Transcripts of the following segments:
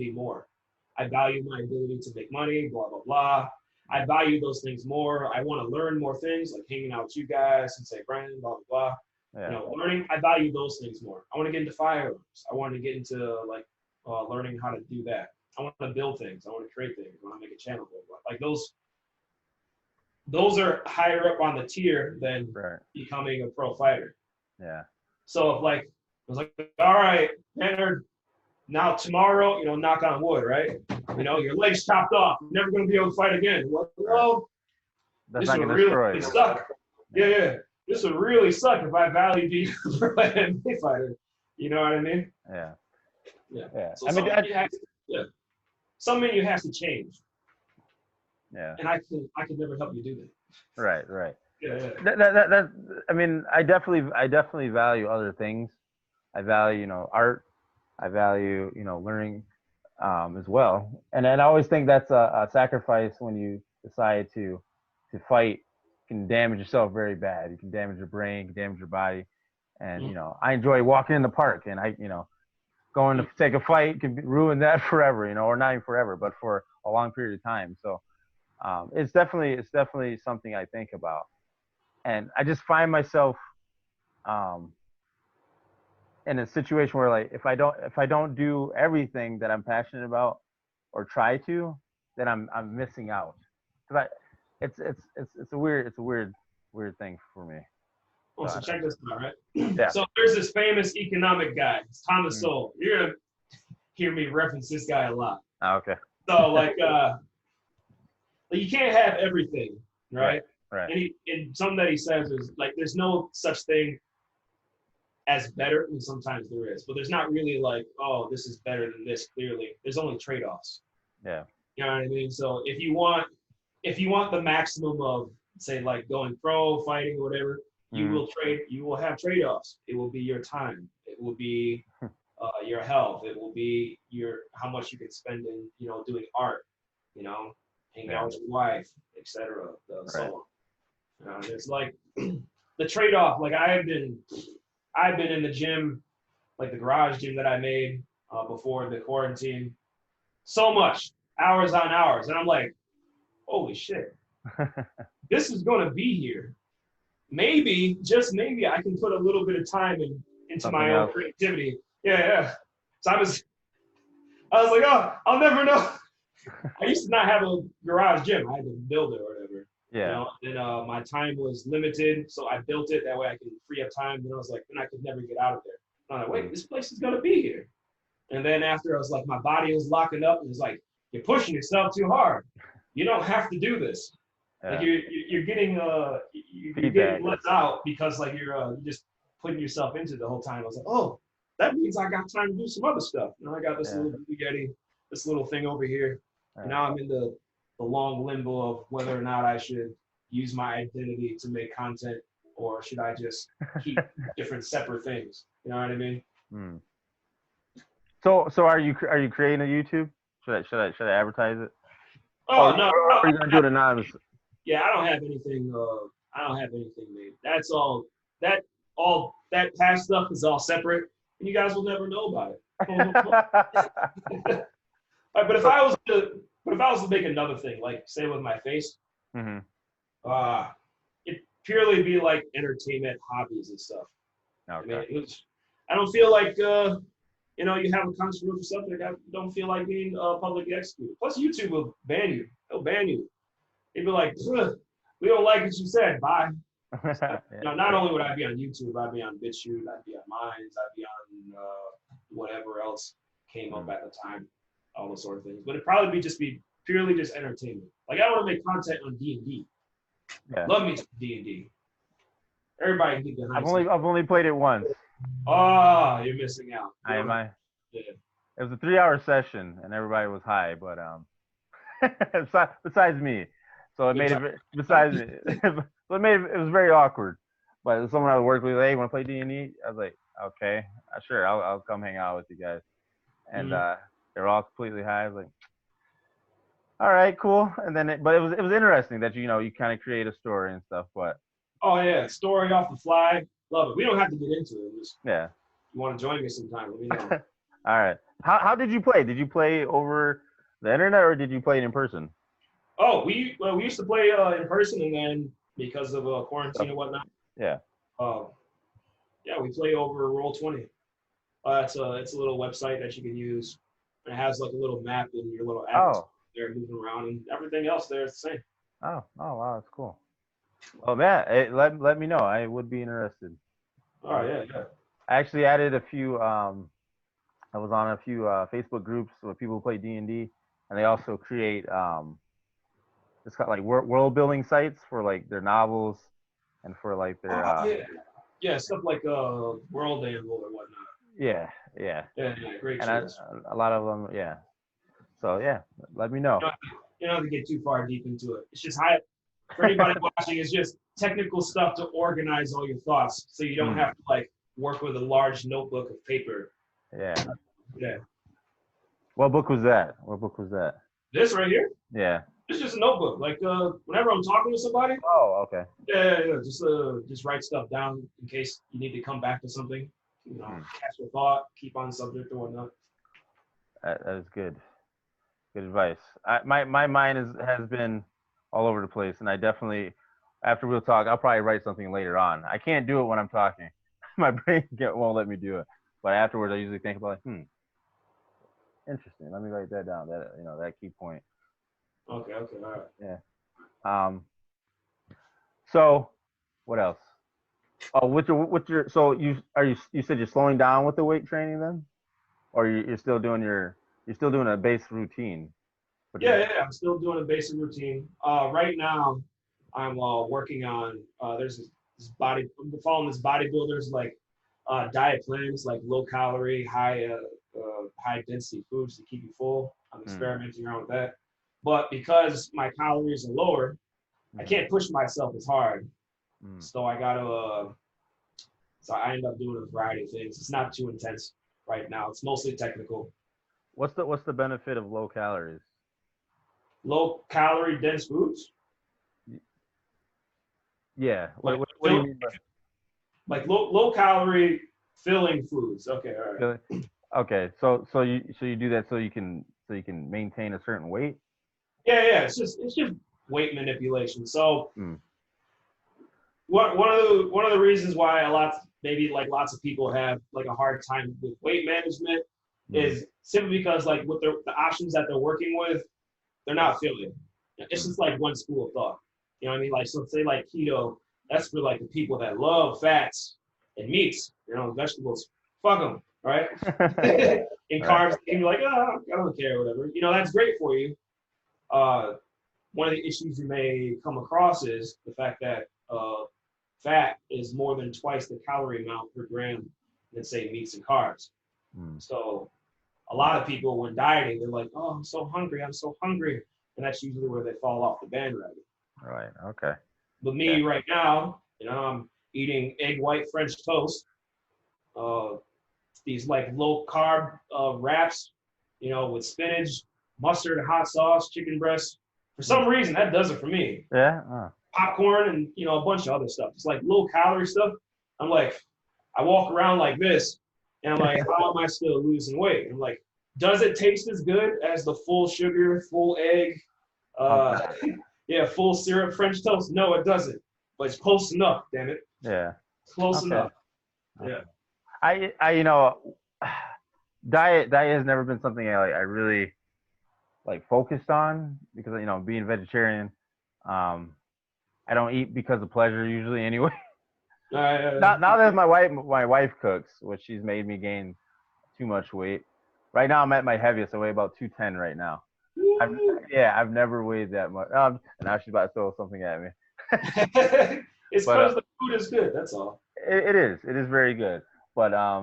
more. I value my ability to make money, blah, blah, blah. I value those things more. I want to learn more things, like hanging out with you guys and say, Brandon, blah, blah, blah. Yeah. Learning, I value those things more. I want to get into firearms. I want to get into like learning how to do that. I want to build things. I want to create things. I want to make a channel. Blah, blah. Like those are higher up on the tier than becoming a pro fighter. Yeah. So if like, I was like, all right, Evander, now tomorrow, knock on wood, right? Your leg's chopped off. You're never going to be able to fight again. Well, that's this not would gonna really suck. Yeah. This would really suck if I valued being a pro MMA fighter. You know what I mean? Yeah. Yeah. So some menu has to change. Yeah. And I could never help you do that. Right. Yeah. That I mean, I definitely value other things. I value, art. I value, learning as well. And I always think that's a sacrifice when you decide to fight. You can damage yourself very bad. You can damage your brain, you can damage your body. And, I enjoy walking in the park, and going to take a fight can ruin that forever, or not even forever, but for a long period of time. So it's definitely something I think about. And I just find myself in a situation where, like, if I don't do everything that I'm passionate about or try to, then I'm missing out. It's a weird thing for me. Well, so check this out, right? Yeah. So there's this famous economic guy, it's Thomas Sowell. You're gonna hear me reference this guy a lot. Oh, okay. So like you can't have everything, right? Right. And something that he says is like, there's no such thing as better, and sometimes there is, but there's not really like, oh, this is better than this. Clearly, there's only trade-offs. Yeah. You know what I mean? So if you want the maximum of, say, like going pro, fighting, or whatever, you will have trade-offs. It will be your time. It will be your health. It will be how much you can spend in doing art. Hanging out with your wife, etc. So on. It's like the trade-off. Like I've been in the gym, like the garage gym that I made before the quarantine, so much, hours on hours, and I'm like, holy shit, this is gonna be here. Maybe, just maybe, I can put a little bit of time into Something my else. own creativity. Yeah. So I was like, oh, I'll never know. I used to not have a garage gym. I had to build it or whatever. Yeah. And my time was limited, so I built it. That way I could free up time. And I was like, then I could never get out of there. And I'm like, wait, this place is gonna be here. And then after I was like, my body was locking up, and it was like, you're pushing yourself too hard. You don't have to do this. Yeah. Like you're getting let out because like you're just putting yourself into the whole time. I was like, oh, that means I got time to do some other stuff. Now I got this little spaghetti, this little thing over here. And now I'm in the long limbo of whether or not I should use my identity to make content, or should I just keep different separate things? You know what I mean? So are you creating a YouTube? Should I advertise it? Oh no! Or are you gonna do it anonymous? Yeah, I don't have anything. I don't have anything made. That's all. That past stuff is all separate, and you guys will never know about it. But if I was to make another thing, like say with my face, it'd purely be like entertainment, hobbies, and stuff. Okay. I mean, I don't feel like you have a controversial subject. I don't feel like being publicly executed. Plus, YouTube will ban you. They'll ban you. They'd be like, we don't like what you said. Bye. Not only would I be on YouTube, I'd be on BitChute, I'd be on Minds, I'd be on whatever else came up at the time, all those sort of things. But it'd probably be purely just entertainment. Like I want to make content on D&D. Yeah. Love me some D&D. Everybody can get behind. I've only played it once. Oh, you're missing out. Yeah. Yeah. It was a 3-hour session, and everybody was high, but besides me. So it made it besides me. So it was very awkward. But someone I worked with, hey, want to play D&D? I was like, okay, sure, I'll come hang out with you guys. And they were all completely high. I was like, all right, cool. And then, but it was interesting that you kind of create a story and stuff. But oh yeah, story off the fly, love it. We don't have to get into it. Just, yeah, you want to join me sometime? Let me know. All right. How did you play? Did you play over the internet or did you play it in person? Oh, we used to play in person, and then because of quarantine and whatnot, Yeah. uh, yeah, we play over Roll 20. It's a little website that you can use. And it has like a little map and your little avatar Oh. there moving around, and everything else there is the same. Oh. Oh. Wow. That's cool. Well, man, let me know. I would be interested. Oh yeah, yeah. I actually added a few. I was on a few Facebook groups with people who play D&D, and they also create it's got like world building sites for like their novels and for like their Oh yeah, yeah. Stuff like World Anvil or whatnot. yeah, yeah, Yeah, yeah. Great and tools. a lot of them, yeah. So yeah, let me know. You don't have to get too far deep into it. It's just high for anybody watching. It's just technical stuff to organize all your thoughts, so you don't have to like work with a large notebook of paper. Yeah. Yeah. What book was that? What book was that? This right here. Yeah. It's just a notebook. Like whenever I'm talking to somebody, Oh, okay. yeah. Just write stuff down in case you need to come back to something. You know, catch your thought, keep on subject or whatnot. That is good. Good advice. My mind has been all over the place, and I definitely, after we'll talk, I'll probably write something later on. I can't do it when I'm talking. My brain won't let me do it. But afterwards, I usually think about like, interesting. Let me write that down. That key point. Okay, all right. Yeah. So, what else? Oh, so you said you're slowing down with the weight training then, or you're still doing a base routine? Yeah. I'm still doing a basic routine. Right now, I'm working on. There's this body. I'm following this bodybuilder's like diet plans, like low calorie, high density foods to keep you full. I'm experimenting around with that. But because my calories are lower, I can't push myself as hard. So I gotta. So I end up doing a variety of things. It's not too intense right now. It's mostly technical. What's the benefit of low calories? Low calorie dense foods. Yeah. Like What do you mean by? Like low calorie filling foods. Okay, all right. Okay, so you do that so you can maintain a certain weight. Yeah. It's just weight manipulation. So one of the reasons why lots of people have like a hard time with weight management is simply because like with the options that they're working with, they're not filling. It's just like one school of thought. You know what I mean? Like so say like keto, that's for like the people that love fats and meats, vegetables. Fuck them, right? And carbs, you can be like, oh, I don't care, whatever. That's great for you. One of the issues you may come across is the fact that fat is more than twice the calorie amount per gram than say meats and carbs. So a lot of people when dieting, they're like, oh, I'm so hungry, and that's usually where they fall off the bandwagon. Right. Okay. But me right now, I'm eating egg white French toast, these like low carb wraps, with spinach, mustard, hot sauce, chicken breast. For some reason, that does it for me. Yeah. Popcorn and a bunch of other stuff. It's like low calorie stuff. I'm like, I walk around like this, and I'm like, how am I still losing weight? I'm like, does it taste as good as the full sugar, full egg, full syrup French toast? No, it doesn't. But it's close enough, damn it. Yeah. Close enough. Yeah. I diet has never been something I really like focused on because being vegetarian, I don't eat because of pleasure usually anyway. Now that my wife cooks, which she's made me gain too much weight. Right now I'm at my heaviest. I weigh about 210 right now. I've never weighed that much. And now she's about to throw something at me. It's because the food is good. That's all. It is. It is very good. But I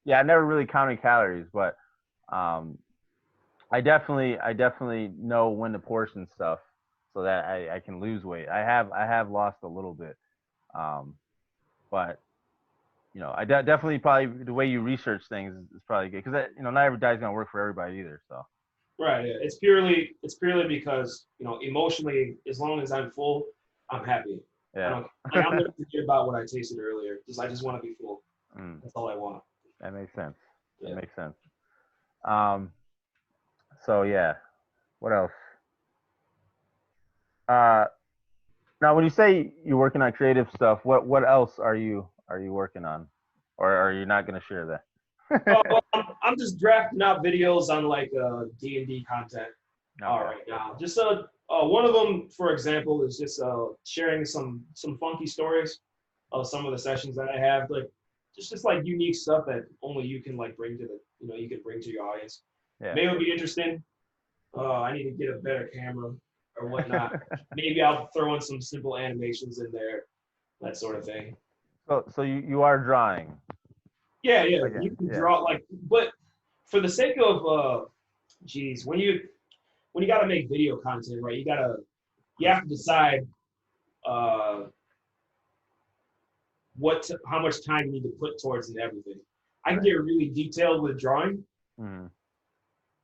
never really counted calories. But I definitely know when to portion stuff so that I can lose weight. I have lost a little bit. But I definitely probably the way you research things is probably good because not every diet's gonna work for everybody either. So. Right. Yeah. It's purely because emotionally, as long as I'm full, I'm happy. Yeah. I'm never thinking about what I tasted earlier. I just want to be full. That's all I want. That makes sense. Yeah. That makes sense. Um, so yeah, what else? Uh, Now, when you say you're working on creative stuff, what else are you working on, or are you not going to share that? Well, I'm just drafting out videos on like D&D content Okay. right now. Just one of them, for example, is just sharing some funky stories of some of the sessions that I have, like just like unique stuff that only you can like bring to the you can bring to your audience. Yeah. Maybe it'll be interesting. I need to get a better camera or whatnot. Maybe I'll throw in some simple animations in there, that sort of thing. So you are drawing. Yeah, yeah, Again, you can yeah. draw like, but for the sake of, geez, when you got to make video content, right? You have to decide uh, how much time you need to put towards and everything. I can get really detailed with drawing, Mhm.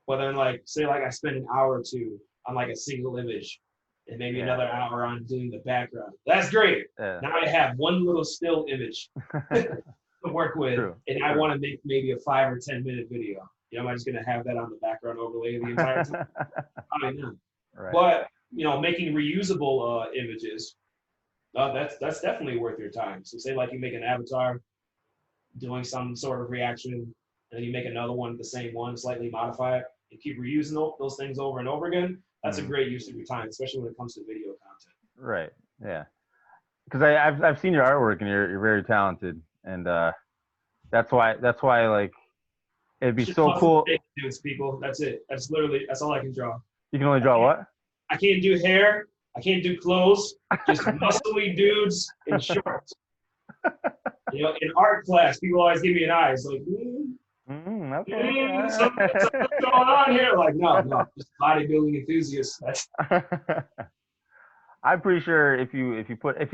but then like say like I spend an hour or two on like a single image, and maybe Yeah. another hour on doing the background. That's great. Yeah. Now I have one little still image to work with, True. and I want to make maybe a 5 or 10 minute video. Am I just gonna have that on the background overlay the entire time? Probably not. Right. But making reusable images, that's definitely worth your time. So say like you make an avatar doing some sort of reaction, and then you make another one, the same one, slightly modify it, and keep reusing those things over and over again. That's a great use of your time, especially when it comes to video content. Right. Yeah. Because I've seen your artwork and you're very talented, and that's why like it'd be Just so custom cool. dudes, people. That's it. That's all I can draw. You can only draw what? I can't do hair. I can't do clothes. Just muscly dudes in shorts. In art class, people always give me an eye. It's like, Okay. something's going on here. Like, no, just bodybuilding enthusiasts. I'm pretty sure if you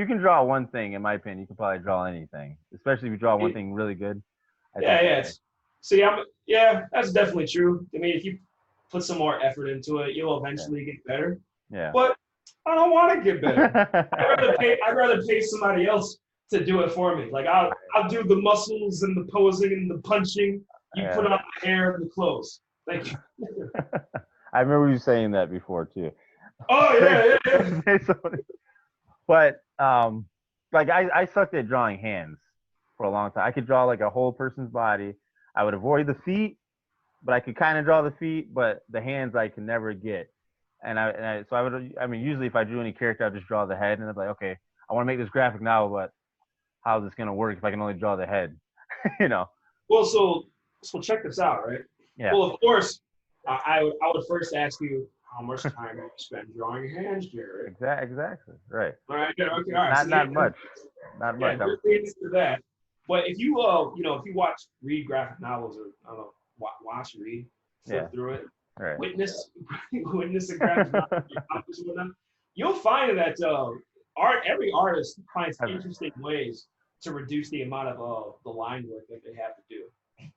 can draw one thing, in my opinion, you can probably draw anything. Especially if you draw one thing really good. Yeah. That's definitely true. I mean, if you put some more effort into it, you'll eventually get better. Yeah. But I don't want to get better. I'd rather pay somebody else to do it for me. Like I'll do the muscles and the posing and the punching. You put on the hair and the clothes. Thank you. I remember you saying that before too. Oh yeah. But like I sucked at drawing hands for a long time. I could draw like a whole person's body. I would avoid the feet, but I could kind of draw the feet, but the hands I could never get. Usually if I drew any character, I'd just draw the head, and I'd be like, okay, I want to make this graphic now, but how's this gonna work if I can only draw the head? Well, so check this out, right? Yeah. Well, of course, I would first ask you how much time have you spent drawing hands, Jared? Exactly. Right. All right. Okay. All right. Not much. Not much. Yeah, leads to that. But if you if you read graphic novels, or I don't know, read, flip through it, right. witness a graphic novel, you'll find that every artist finds interesting ways to reduce the amount of the line work that they have to do.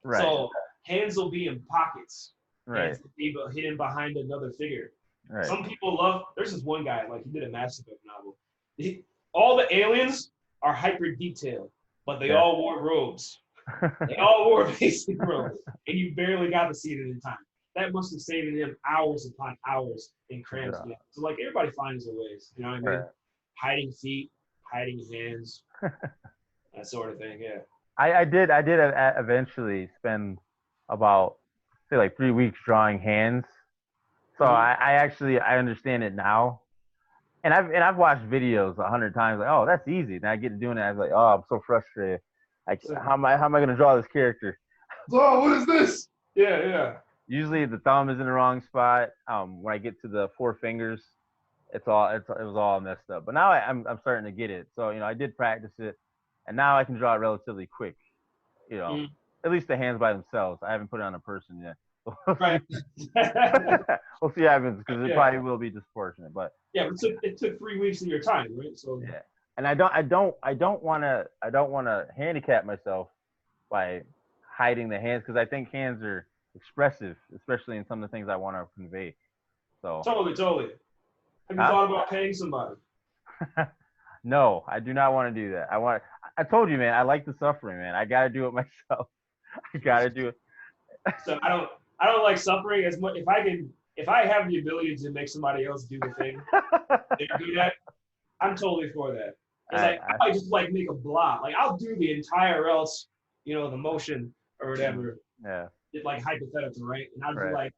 Right. So hands will be in pockets. Right. Hands will be hidden behind another figure. Right. Some people there's this one guy, like he did a Mass Effect novel. All the aliens are hyper detailed, but they all wore robes. They all wore basic robes, and you barely got to see it in time. That must have saved him hours upon hours in cramped space. So like everybody finds their ways, you know what I mean? Right. Hiding feet, hiding hands, that sort of thing. Yeah. I did eventually spend about say like 3 weeks drawing hands. So I understand it now. And I've watched videos 100 times, like, oh, that's easy. And I get to doing it, I was like, oh, I'm so frustrated. Like, how am I gonna draw this character? Oh, what is this? Yeah. Usually the thumb is in the wrong spot. When I get to the 4 fingers, it was all messed up. But now I'm starting to get it. So I did practice it, and now I can draw it relatively quick. At least the hands by themselves. I haven't put it on a person yet. Right. We'll see what happens, because it probably will be disproportionate. But yeah, it took 3 weeks of your time, right? So yeah, and I don't want to handicap myself by hiding the hands, because I think hands are expressive, especially in some of the things I want to convey. So totally. Have you thought about paying somebody? No, I do not want to do that. I told you, man, I like the suffering, man. I got to do it myself. I got to do it. So I don't like suffering as much. If I have the ability to make somebody else do the thing, they do that. I'm totally for that. It's like I might just like make a block. Like I'll do the entire else, the motion or whatever. Yeah. It's like hypothetical, right? And I'd be like,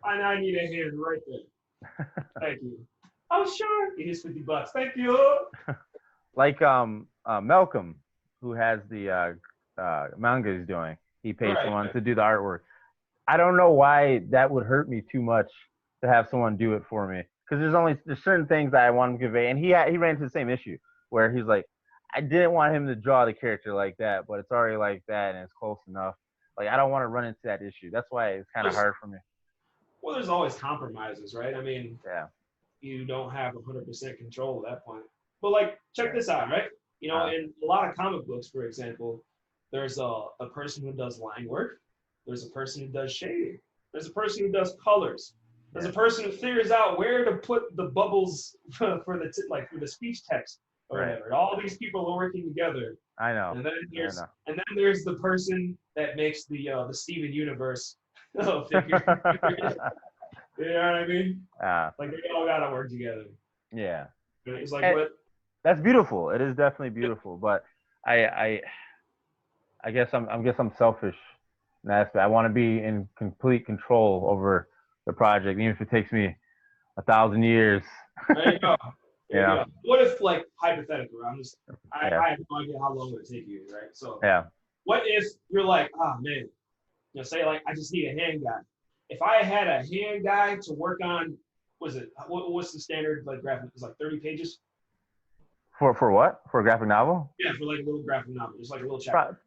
I need a hand right there. Thank you. Oh sure. Here's $50. Thank you. Like Malcolm, who has the manga he's doing. He pays someone to do the artwork. I don't know why that would hurt me too much to have someone do it for me. Because there's certain things that I want to convey, and he ran into the same issue where he's like, I didn't want him to draw the character like that, but it's already like that and it's close enough. Like I don't want to run into that issue. That's why it's kind of hard for me. Well, there's always compromises, right? I mean, you don't have 100% control at that point. But like, check this out, right? In a lot of comic books, for example, there's a person who does line work. There's a person who does shading. There's a person who does colors. There's a person who figures out where to put the bubbles for the speech text or whatever. All these people are working together. I know. And then there's the person that makes the Steven Universe figure. You know what I mean? Like they all gotta work together. Yeah. It's like what? That's beautiful. It is definitely beautiful, but I guess I'm selfish in that aspect. I want to be in complete control over the project, even if it takes me 1,000 years. There you go. You go. What if, like, hypothetically, I have no idea how long it would take you, right? So, what if you're like, man, say like I just need a hand guy. If I had a hand guy to work on, what's the standard like graphic? It's like 30 pages. For what? For a graphic novel? Yeah, for like a little graphic novel, just like a little chapter.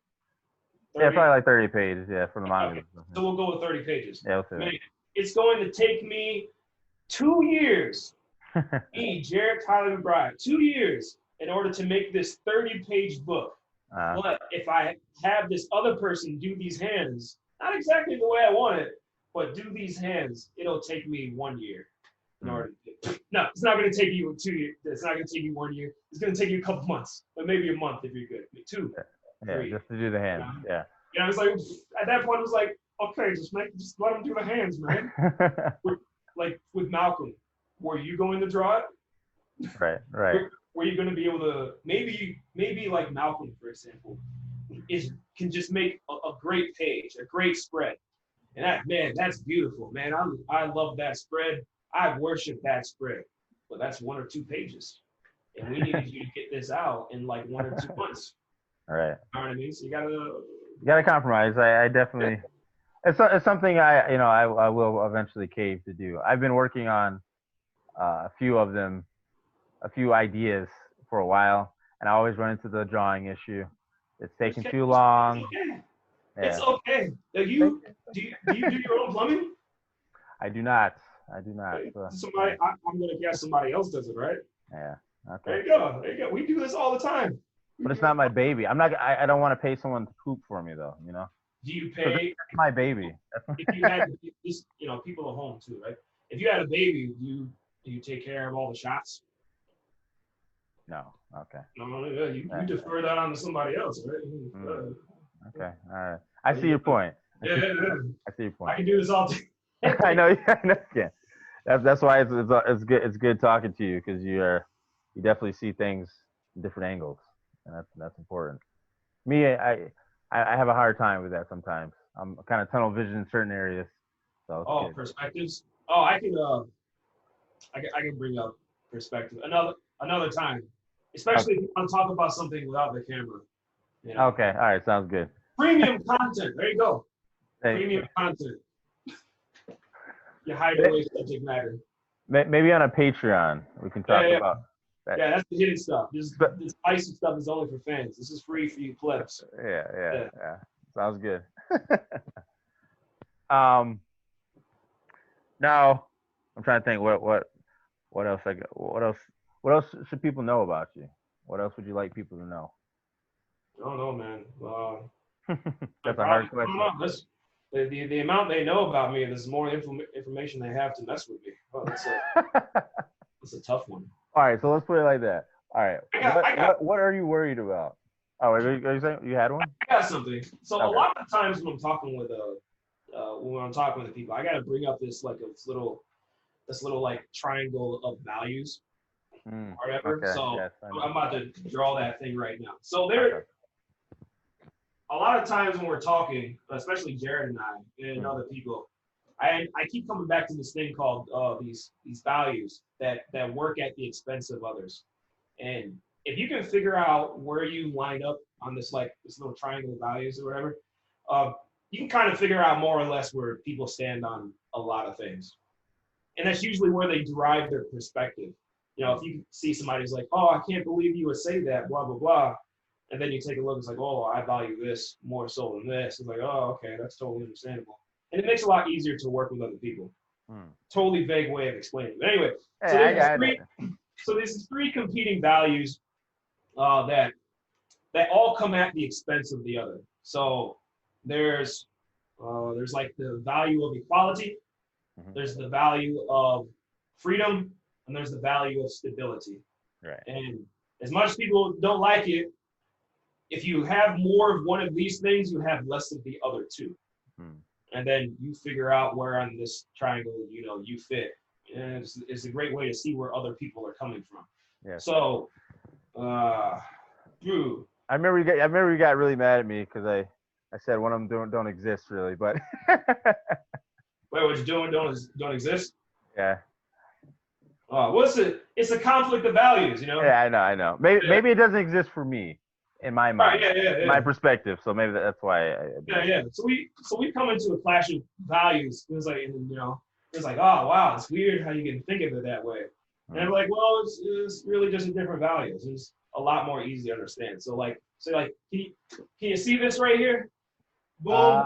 Yeah, probably like 30 pages. Yeah, for the manga. Okay. So we'll go with 30 pages. Yeah, we'll Man, it's going to take me 2 years. Me, Jared Tyler McBride, 2 years in order to make this 30-page book. But if I have this other person do these hands, not exactly the way I want it, but do these hands, it'll take me 1 year. In order to, no, it's not going to take you 2 years. It's not going to take you 1 year. It's going to take you a couple months, but maybe a month if you're good. 2. Yeah, 3. Just to do the hands. Yeah. Yeah, it's like at that point, it was like, okay, just let him do the hands, man. Like with Malcolm, were you going to draw it? Right. Were you going to be able to maybe like Malcolm, for example, can just make a great page, a great spread, and that's beautiful, man. I love that spread. I worship that spread, but that's 1 or 2 pages, and we needed you to get this out in like 1 or 2 months. All right. You know what I mean? So you gotta compromise. I definitely. It's something I will eventually cave to do. I've been working on a few ideas for a while, and I always run into the drawing issue. It's taking too long. It's okay. Do you do your own plumbing? I do not. So. Somebody, I'm gonna guess somebody else does it, right? Yeah. Okay. There you go. We do this all the time. But it's not my baby. I don't want to pay someone to poop for me though. Do you pay? It's my baby. If you had just, people at home too, right? If you had a baby, do you take care of all the shots? No. Okay. No, you defer that on to somebody else, right? Okay. All right. I see your point. Yeah. I see your point. I can do this all day. I know. Yeah. That's why it's good. It's good talking to you because you definitely see things in different angles, and that's important. Me, I have a hard time with that sometimes. I'm kind of tunnel vision in certain areas. So perspectives. Oh, I can bring up perspective another time, especially if you want to talk about something without the camera. Okay. All right. Sounds good. Premium content. There you go. Premium content. You hide away subject matter. Maybe on a Patreon we can talk about that. Yeah, that's the hidden stuff. This spicy stuff is only for fans. This is free for you plebs. Yeah. Sounds good. Now I'm trying to think what else I got. What else should people know about you? What else would you like people to know? I don't know, man. That's a hard question. The amount they know about me, there's more information they have to mess with me. Oh, that's a tough one. All right, so let's put it like that. All right, what are you worried about? Oh, are you saying you had one? I got something. So a lot of the times when I'm talking with when I'm talking with people, I got to bring up this little like triangle of values or whatever. Okay. So Yes, I'm about to draw that thing right now. So there, a lot of times when we're talking, especially Jared and I and other people, I keep coming back to this thing called these values that work at the expense of others. And if you can figure out where you line up on this little triangle of values or whatever, you can kind of figure out more or less where people stand on a lot of things. And that's usually where they derive their perspective. You know, if you see somebody who's like, oh, I can't believe you would say that, blah, blah, blah. And then you take a look, it's like, oh, I value this more so than this. It's like, oh, okay, that's totally understandable. And it makes it a lot easier to work with other people. Totally vague way of explaining it. But anyway, so there's three competing values that all come at the expense of the other. So there's like the value of equality, there's the value of freedom, and there's the value of stability. Right. And as much as people don't like it, if you have more of one of these things, you have less of the other two. And then you figure out where on this triangle, you fit. And it's a great way to see where other people are coming from. Yeah. So, I remember you got really mad at me because I said one of them don't exist really, but. Wait, what you doing don't exist? Yeah. What's it? It's a conflict of values, Yeah, I know. Maybe it doesn't exist for me, in my mind, my perspective. So maybe that's why. Yeah. So we come into a clash of values. It's like, it's like, oh wow, it's weird how you can think of it that way. And I'm like, well, it's really just a different values. It's a lot more easy to understand. So can you see this right here? Boom,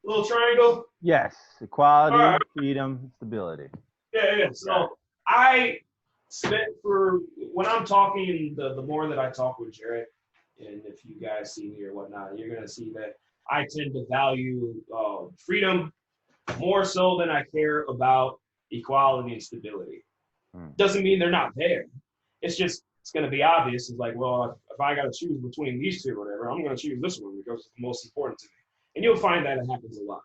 little triangle. Yes, equality, freedom, stability. Yeah. So I spent when I'm talking, the more that I talk with Jared, and if you guys see me or whatnot, you're gonna see that I tend to value freedom more so than I care about equality and stability. Doesn't mean they're not there. It's going to be obvious. It's like, well, if I got to choose between these two or whatever, I'm going to choose this one because it's the most important to me. And you'll find that it happens a lot.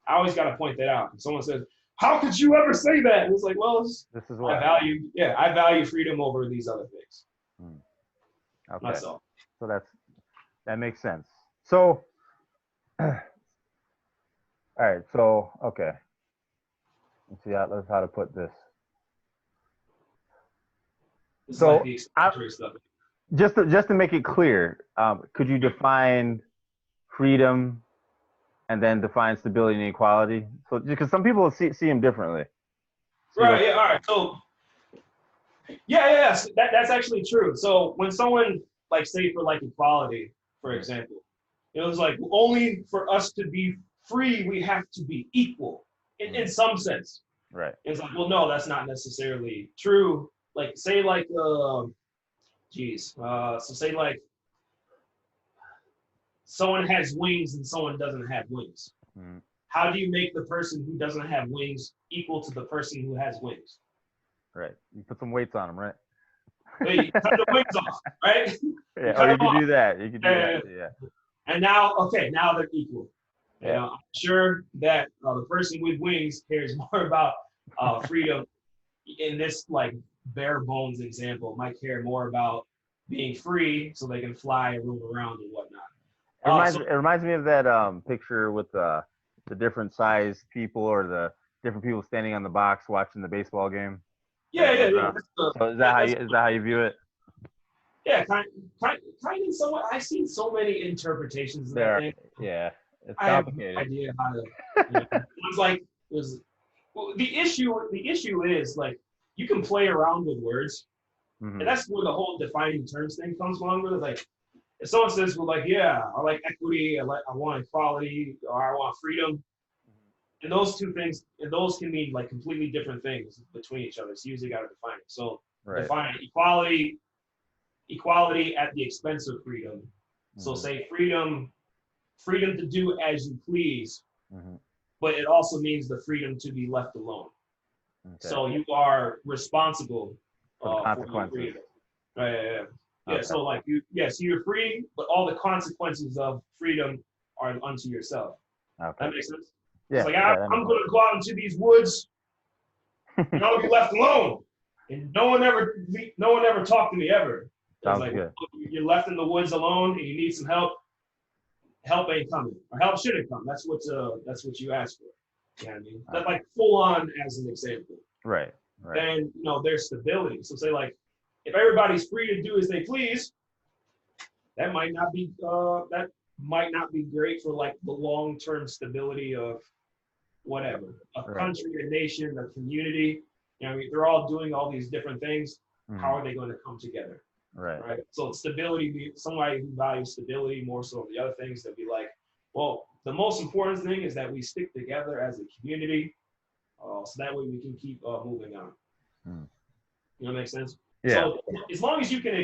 I always got to point that out. When someone says, how could you ever say that? And it's like, well, this is what I value freedom over these other things. Okay. Myself. So that makes sense. So, all right. So, okay. Let's see how to put this. So just to make it clear, could you define freedom and then define stability and equality? So because some people see them differently. Right. Yeah. All right. So yes, that's actually true. So when someone say for equality, for example, it's like only for us to be free we have to be equal in some sense. Right. It's like, well, no, that's not necessarily true. Say so say someone has wings and someone doesn't have wings. How do you make the person who doesn't have wings equal to the person who has wings? Right. You put some weights on them, right? You cut the wings off, right? Yeah. You can do that. You can do that. Yeah. And now they're equal. I'm sure that the person with wings cares more about freedom in this bare bones example, might care more about being free so they can fly and roam around and whatnot. It reminds me of that picture with the different sized people or the different people standing on the box watching the baseball game. Yeah. So is that how you view it? Yeah, kind of somewhat. I've seen so many interpretations of that thing. Yeah, it's I complicated. have no idea how to. The issue is you can play around with words, and that's where the whole defining terms thing comes along with it. If someone says, well, I like equity, I want equality, or I want freedom, and those two things, and those can mean completely different things between each other. So you usually got to define it. So define equality at the expense of freedom. So say freedom to do as you please, but it also means the freedom to be left alone. Okay. So you are responsible for consequences. Your freedom. Right. Yeah. So so you're free, but all the consequences of freedom are unto yourself. Okay. That makes sense. Yeah. It's like, Yeah, that I'm makes going to go out into these woods and I'll be left alone. And no one ever talked to me ever. It's Sounds like, good. you're left in the woods alone and you need some help. Help ain't coming, or help shouldn't come. That's what you ask for. You know what I mean? That like full on as an example. Right. Right. Then there's stability. So say like, if everybody's free to do as they please, that might not be great for like the long term stability of whatever, a country, a nation, a community. You know, I mean, they're all doing all these different things. How are they going to come together? Right. So stability, somebody who values stability more so than the other things, they'll be like, well, the most important thing is that we stick together as a community, so that way we can keep moving on. You know, make sense? Yeah. So as long as you can